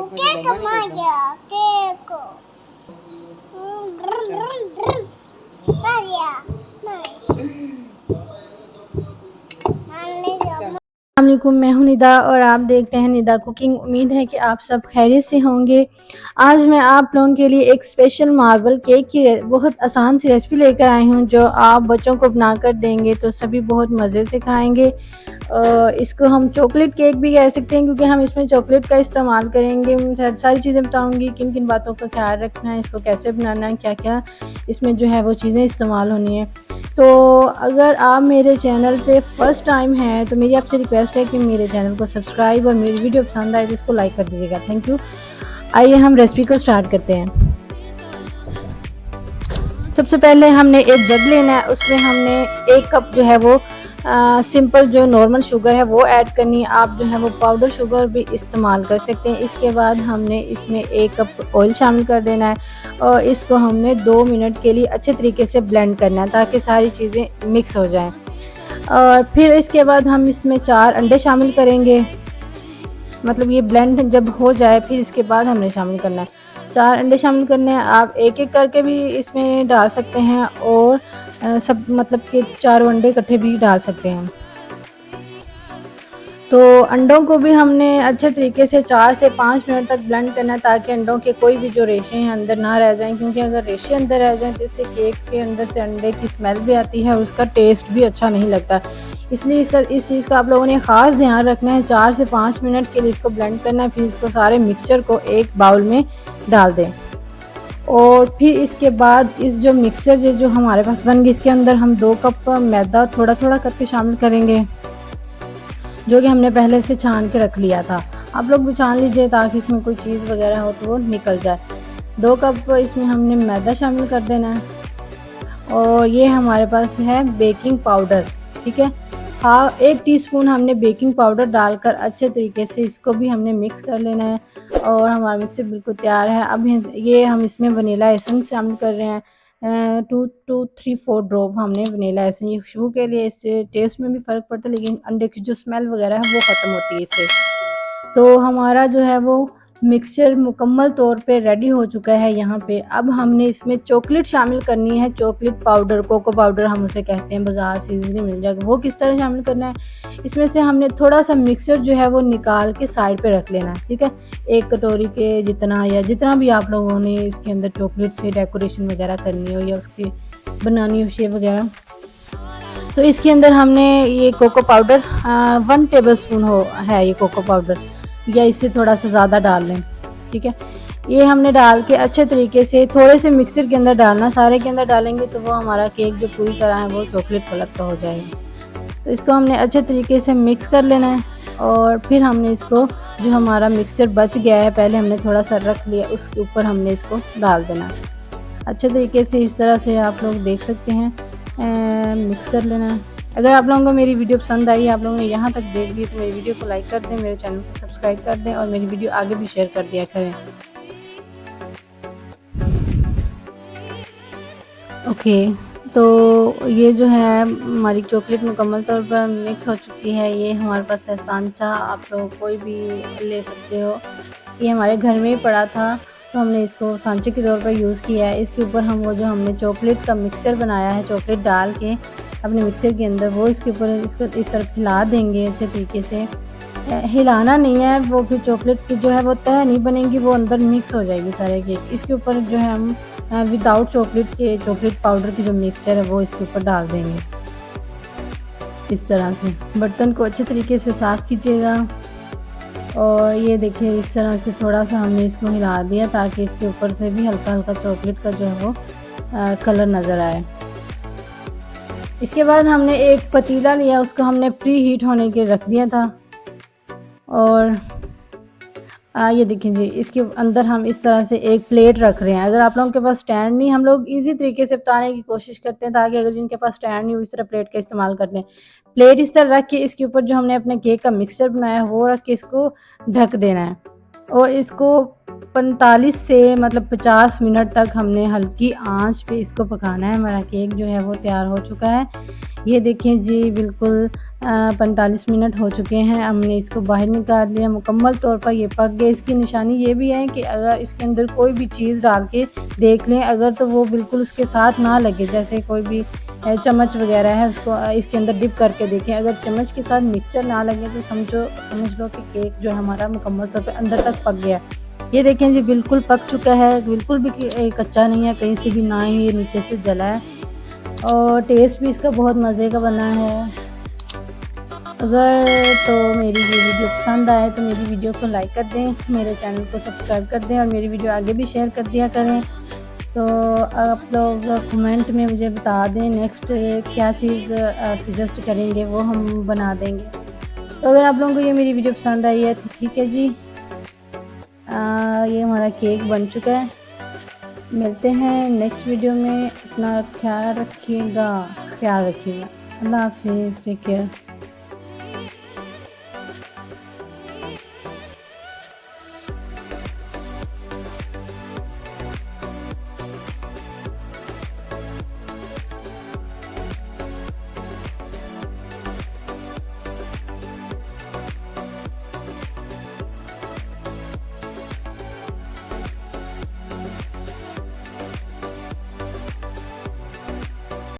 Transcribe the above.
Cake मांगा cake मांगा अस्सलामुअलैकुम, मैं हूं निदा और आप देखते हैं निदा कुकिंग। उम्मीद है कि आप सब खैरियत से होंगे। आज मैं आप लोगों के लिए एक स्पेशल मार्बल केक की बहुत आसान सी रेसिपी लेकर आई हूं, जो आप बच्चों को बनाकर देंगे तो सभी बहुत मज़े से खाएंगे। इसको हम चॉकलेट केक भी कह सकते हैं, क्योंकि हम इसमें चॉकलेट का इस्तेमाल करेंगे। मैं सारी चीज़ें बताऊंगी, किन किन बातों का ख्याल रखना है, इसको कैसे बनाना है, क्या क्या इसमें जो है वो चीज़ें इस्तेमाल होनी है। तो अगर आप मेरे चैनल पे फर्स्ट टाइम हैं तो मेरी आपसे रिक्वेस्ट है कि मेरे चैनल को सब्सक्राइब और मेरी वीडियो पसंद आए तो इसको लाइक कर दीजिएगा। Thank you. आइए हम रेसिपी को स्टार्ट करते हैं। सबसे पहले हमने एक जग लेना है, उसमें हमने 1 कप जो है वो सिंपल जो नॉर्मल शुगर है वो ऐड करनी है। आप जो है वो पाउडर शुगर भी इस्तेमाल कर सकते हैं। इसके बाद हमने इसमें 1 कप ऑयल शामिल कर देना है और इसको हमने 2 मिनट के लिए अच्छे तरीके से ब्लेंड करना है, ताकि सारी चीज़ें मिक्स हो जाएं। और फिर इसके बाद हम इसमें 4 अंडे शामिल करेंगे। मतलब ये ब्लेंड जब हो जाए फिर इसके बाद हमने शामिल करना है। 4 अंडे शामिल करने हैं। आप एक एक करके भी इसमें डाल सकते हैं और सब मतलब कि 4 अंडे इकट्ठे भी डाल सकते हैं। तो अंडों को भी हमने अच्छे तरीके से 4 से 5 मिनट तक ब्लेंड करना है, ताकि अंडों के कोई भी जो रेशे हैं अंदर ना रह जाएं, क्योंकि अगर रेशे अंदर रह जाएं तो इससे केक के अंदर से अंडे की स्मेल भी आती है और उसका टेस्ट भी अच्छा नहीं लगता। इसलिए इस चीज़ का आप लोगों ने ख़ास ध्यान रखना है। 4 से 5 मिनट के लिए इसको ब्लेंड करना है। फिर इसको सारे मिक्सचर को एक बाउल में डाल दें और फिर इसके बाद इस जो मिक्सचर जो हमारे पास बन गई, इसके अंदर हम 2 कप मैदा थोड़ा थोड़ा करके शामिल करेंगे, जो कि हमने पहले से छान के रख लिया था। आप लोग भी छान लीजिए ताकि इसमें कोई चीज़ वगैरह हो तो वो निकल जाए। 2 कप इसमें हमने मैदा शामिल कर देना है और ये हमारे पास है बेकिंग पाउडर। ठीक है, हाँ 1 टीस्पून हमने बेकिंग पाउडर डालकर अच्छे तरीके से इसको भी हमने मिक्स कर लेना है और हमारा मिक्सर बिल्कुल तैयार है। अब ये हम इसमें वनीला एसेंस शामिल कर रहे हैं। 2 to 3-4 ड्रॉप हमने वनीला एसेंस, ये खुशबू के लिए, इससे टेस्ट में भी फ़र्क पड़ता है, लेकिन अंडे की जो स्मेल वगैरह है वो ख़त्म होती है इससे। तो हमारा जो है वो मिक्सचर मुकम्मल तौर पे रेडी हो चुका है। यहाँ पे अब हमने इसमें चॉकलेट शामिल करनी है। चॉकलेट पाउडर, कोको पाउडर हम उसे कहते हैं, बाज़ार से इजीली मिल जाएगा। वो किस तरह शामिल करना है, इसमें से हमने थोड़ा सा मिक्सचर जो है वो निकाल के साइड पे रख लेना है। ठीक है, 1 कटोरी के जितना या जितना भी आप लोगों ने इसके अंदर चॉकलेट से डेकोरेशन वगैरह करनी हो या उसकी बनानी हो शेप वगैरह, तो इसके अंदर हमने ये कोको पाउडर 1 टेबल स्पून है ये कोको पाउडर, या इससे थोड़ा सा ज़्यादा डाल लें। ठीक है, ये हमने डाल के अच्छे तरीके से थोड़े से मिक्सर के अंदर डालना। सारे के अंदर डालेंगे तो वो हमारा केक जो पूरी तरह है वो चॉकलेट कलर का हो जाएगा। तो इसको हमने अच्छे तरीके से मिक्स कर लेना है और फिर हमने इसको, जो हमारा मिक्सर बच गया है पहले हमने थोड़ा सा रख लिया, उसके ऊपर हमने इसको डाल देना अच्छे तरीके से। इस तरह से आप लोग देख सकते हैं, मिक्स कर लेना है। अगर आप लोगों को मेरी वीडियो पसंद आई, आप लोगों ने यहाँ तक देख ली, तो मेरी वीडियो को लाइक कर दें, मेरे चैनल को सब्सक्राइब कर दें और मेरी वीडियो आगे भी शेयर कर दिया करें। ओके, तो ये जो है हमारी चॉकलेट मुकम्मल तौर पर मिक्स हो चुकी है। ये हमारे पास है सांचा, आप लोग कोई भी ले सकते हो। ये हमारे घर में ही पड़ा था तो हमने इसको सांचे के तौर पर यूज़ किया है। इसके ऊपर हम वो जो हमने चॉकलेट का मिक्सचर बनाया है, चॉकलेट डाल के अपने मिक्सर के अंदर, वो इसके ऊपर इसको इस तरफ हिला देंगे अच्छे तरीके से। हिलाना नहीं है, वो फिर चॉकलेट की जो है वो तह नहीं बनेगी, वो अंदर मिक्स हो जाएगी सारे केक। इसके ऊपर जो है हम विदाउट चॉकलेट के चॉकलेट पाउडर की जो मिक्सचर है वो इसके ऊपर डाल देंगे। इस तरह से बर्तन को अच्छे तरीके से साफ़ कीजिएगा और ये देखिए इस तरह से थोड़ा सा हमने इसको हिला दिया ताकि इसके ऊपर से भी हल्का हल्का चॉकलेट का जो है वो कलर नज़र आए। इसके बाद हमने एक पतीला लिया, उसको हमने प्री हीट होने के रख दिया था और ये देखिए जी, इसके अंदर हम इस तरह से एक प्लेट रख रहे हैं। अगर आप लोगों के पास स्टैंड नहीं, हम लोग इजी तरीके से बताने की कोशिश करते हैं ताकि अगर जिनके पास स्टैंड नहीं हो इस तरह प्लेट का इस्तेमाल करते हैं। प्लेट इस तरह रख के इसके ऊपर जो हमने अपने केक का मिक्सचर बनाया है वो रख के इसको ढक देना है और इसको 45 से मतलब 50 मिनट तक हमने हल्की आंच पे इसको पकाना है। हमारा केक जो है वो तैयार हो चुका है। ये देखें जी, बिल्कुल 45 मिनट हो चुके हैं। हमने इसको बाहर निकाल लिया, मुकम्मल तौर पर ये पक गया। इसकी निशानी ये भी है कि अगर इसके अंदर कोई भी चीज़ डाल के देख लें, अगर तो वो बिल्कुल उसके साथ ना लगे, जैसे कोई भी चम्मच वगैरह है उसको इसके अंदर डिप करके देखें, अगर चम्मच के साथ मिक्सचर ना लगे तो समझ लो कि केक जो है हमारा मुकम्मल तौर पे अंदर तक पक गया। ये देखें जी, बिल्कुल पक चुका है, बिल्कुल भी कच्चा नहीं है कहीं से भी, ना ही ये नीचे से जला है और टेस्ट भी इसका बहुत मज़े का बना है। अगर तो मेरी ये वीडियो पसंद आए तो मेरी वीडियो को लाइक कर दें, मेरे चैनल को सब्सक्राइब कर दें और मेरी वीडियो आगे भी शेयर कर दिया करें। तो आप लोग कमेंट में मुझे बता दें नेक्स्ट क्या चीज़ सजेस्ट करेंगे, वो हम बना देंगे। तो अगर आप लोगों को ये मेरी वीडियो पसंद आई है तो ठीक है जी, ये हमारा केक बन चुका है। मिलते हैं नेक्स्ट वीडियो में, अपना ख्याल रखिएगा। अल्लाह हाफिज़, टेक केयर।